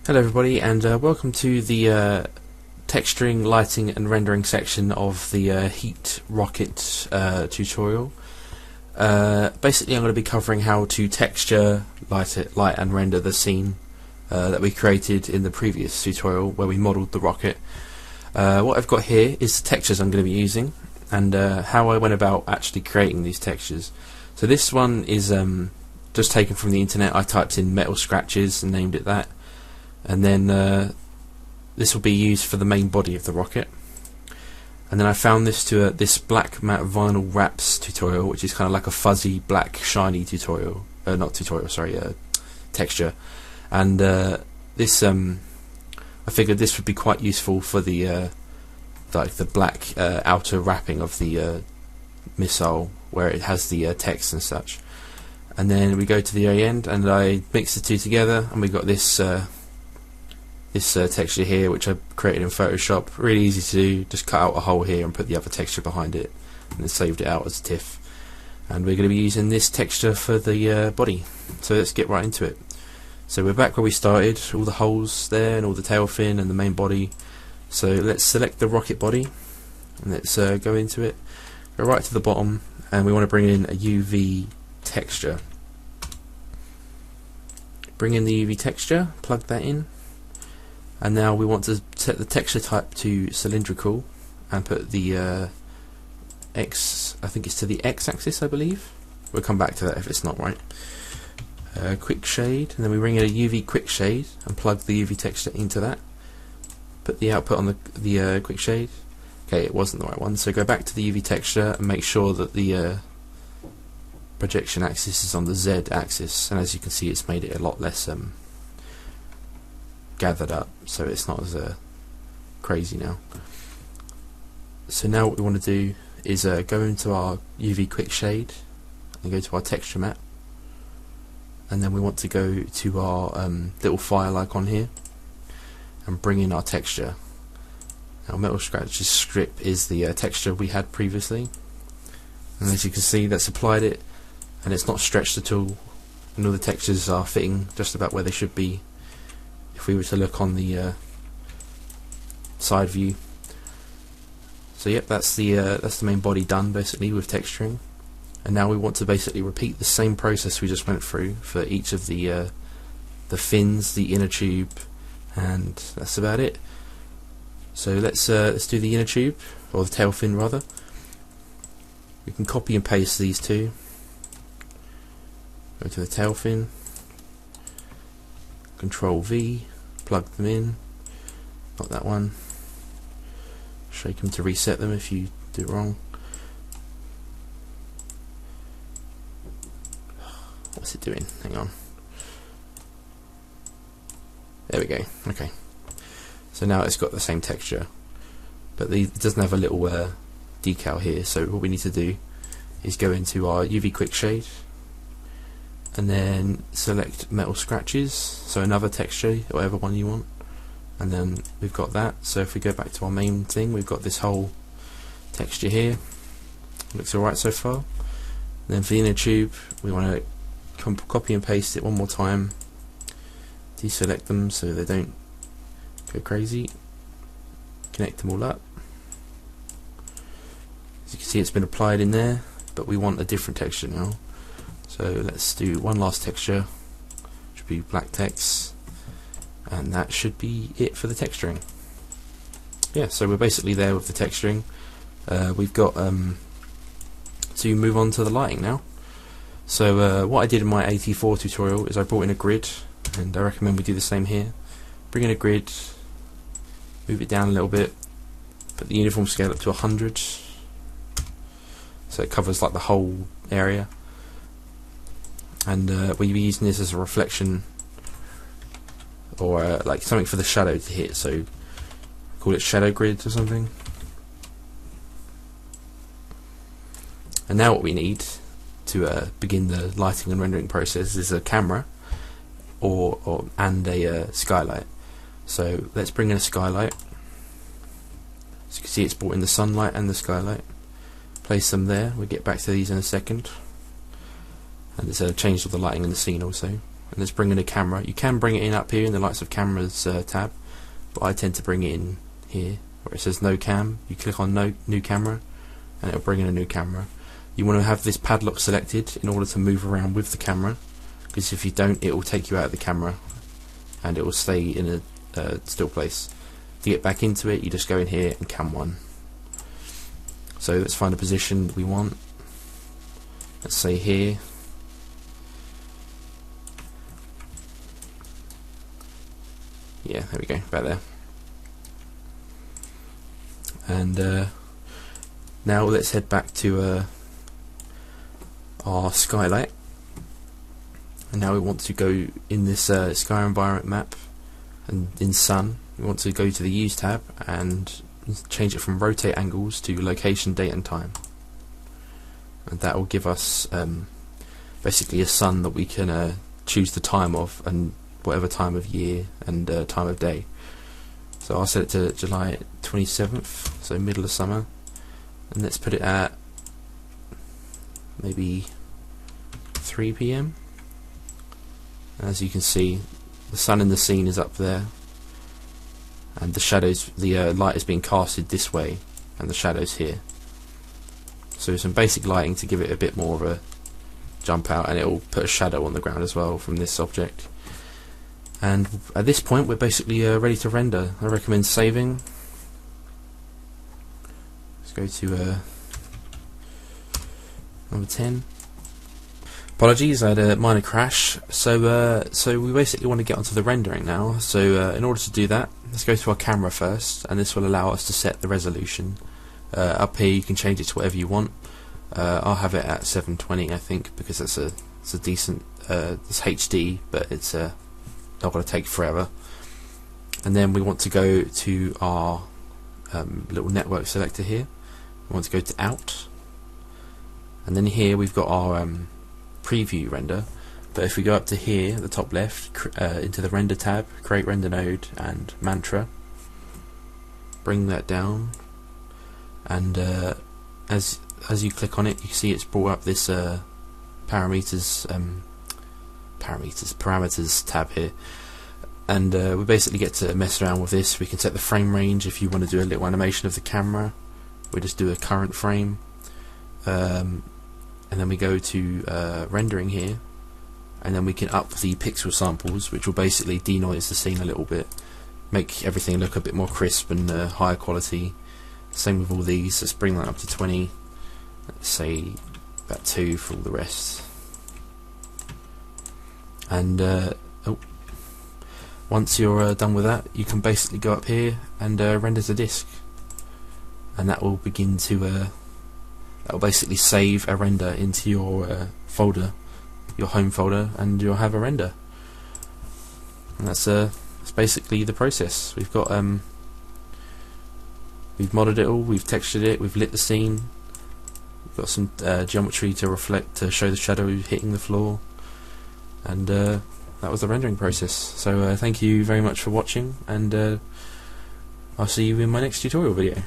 Hello everybody, and welcome to the texturing, lighting and rendering section of the Heat Rocket tutorial. Basically I'm going to be covering how to texture, light and render the scene that we created in the previous tutorial where we modelled the rocket. What I've got here is the textures I'm going to be using and how I went about actually creating these textures. So this one is just taken from the internet. I typed in metal scratches and named it that. And then this will be used for the main body of the rocket. And then I found this to this black matte vinyl wraps tutorial, which is kind of like a fuzzy black shiny tutorial, texture. And this I figured this would be quite useful for the like the black outer wrapping of the missile, where it has the text and such. And then we go to the very end, and I mix the two together, and we got this. This texture here, which I created in Photoshop. Really easy to do. Just cut out a hole here and put the other texture behind it, and then saved it out as a TIFF. And we're going to be using this texture for the body. So let's get right into it. So we're back where we started. All the holes there, and all the tail fin, and the main body. So let's select the rocket body, and let's go into it. Go right to the bottom, and we want to bring in a UV texture. Bring in the UV texture. Plug that in. And now we want to set the texture type to cylindrical and put the X, I think it's to the X axis, I believe. We'll come back to that if it's not right. Quick shade, and then we bring in a UV quick shade and plug the UV texture into that. Put the output on the quick shade. Okay, it wasn't the right one, so go back to the UV texture and make sure that the projection axis is on the Z axis, and as you can see it's made it a lot less gathered up, so it's not as crazy now. So now what we want to do is go into our UV quick shade and go to our texture map, and then we want to go to our little file icon here and bring in our texture. Now metal scratches strip is the texture we had previously, and as you can see that's applied it, and it's not stretched at all, and all the textures are fitting just about where they should be if we were to look on the side view. So yep, that's the main body done basically with texturing, and now we want to basically repeat the same process we just went through for each of the fins, the inner tube, and that's about it. So let's do the inner tube, or the tail fin rather. We can copy and paste these two. Go to the tail fin. Control V, plug them in, not that one, shake them to reset them if you do it wrong. What's it doing? Hang on. There we go, okay. So now it's got the same texture, but it doesn't have a little decal here, so what we need to do is go into our UV quick shade, and then select metal scratches, so another texture, whatever one you want, and then we've got that. So if we go back to our main thing, we've got this whole texture here. Looks alright so far. And then for the inner tube, we want to copy and paste it one more time, deselect them so they don't go crazy, connect them all up. As you can see, it's been applied in there, but we want a different texture now. So let's do one last texture, which should be black text, and that should be it for the texturing. Yeah, so we're basically there with the texturing. We've got to move on to the lighting now. So what I did in my AT4 tutorial is I brought in a grid, and I recommend we do the same here. Bring in a grid, move it down a little bit, put the uniform scale up to 100, so it covers like the whole area. And we'll be using this as a reflection, or like something for the shadow to hit, so call it shadow grid or something. And now what we need to begin the lighting and rendering process is a camera and a skylight. So let's bring in a skylight. As you can see, it's brought in the sunlight and the skylight. Place them there. We'll get back to these in a second. And it's changed all the lighting in the scene also. and let's bring in a camera. You can bring it in up here in the Lights of Cameras tab, but I tend to bring it in here where it says no cam. You click on no new camera and it'll bring in a new camera. You want to have this padlock selected in order to move around with the camera, because if you don't, it will take you out of the camera and it will stay in a still place. To get back into it, you just go in here and cam 1. So let's find a position we want. Let's say here. Yeah, there we go, about there. And now let's head back to our Skylight. And now we want to go in this sky environment map, and in sun we want to go to the Use tab and change it from rotate angles to location, date and time, and that will give us basically a sun that we can choose the time of, and whatever time of year and time of day. So I'll set it to July 27th, so middle of summer, and let's put it at maybe 3 PM. As you can see, the sun in the scene is up there, and the shadows, the light is being casted this way, and the shadows here. So some basic lighting to give it a bit more of a jump out, and it will put a shadow on the ground as well from this object. And at this point we're basically ready to render. I recommend saving. Let's go to number 10. Apologies, I had a minor crash. So we basically want to get onto the rendering now. So in order to do that, let's go to our camera first, and this will allow us to set the resolution. Up here you can change it to whatever you want. I'll have it at 720, I think, because it's a decent. It's HD, but it's not going to take forever. And then we want to go to our little network selector here. We want to go to Out, and then here we've got our preview render. But if we go up to here at the top left, into the render tab, create render node and mantra, bring that down, and as you click on it, you see it's brought up this parameters tab here, and we basically get to mess around with this. We can set the frame range. If you want to do a little animation of the camera, we just do a current frame, and then we go to rendering here, and then we can up the pixel samples, which will basically denoise the scene a little bit, make everything look a bit more crisp and higher quality. Same with all these. Let's bring that up to 20. Let's say about 2 for all the rest. And once you're done with that, you can basically go up here and render the disk, and that will begin to that will basically save a render into your folder, your home folder, and you'll have a render. And that's basically the process. We've got we've modded it all, we've textured it, we've lit the scene, we've got some geometry to reflect, to show the shadow hitting the floor, and that was the rendering process. So thank you very much for watching, and I'll see you in my next tutorial video.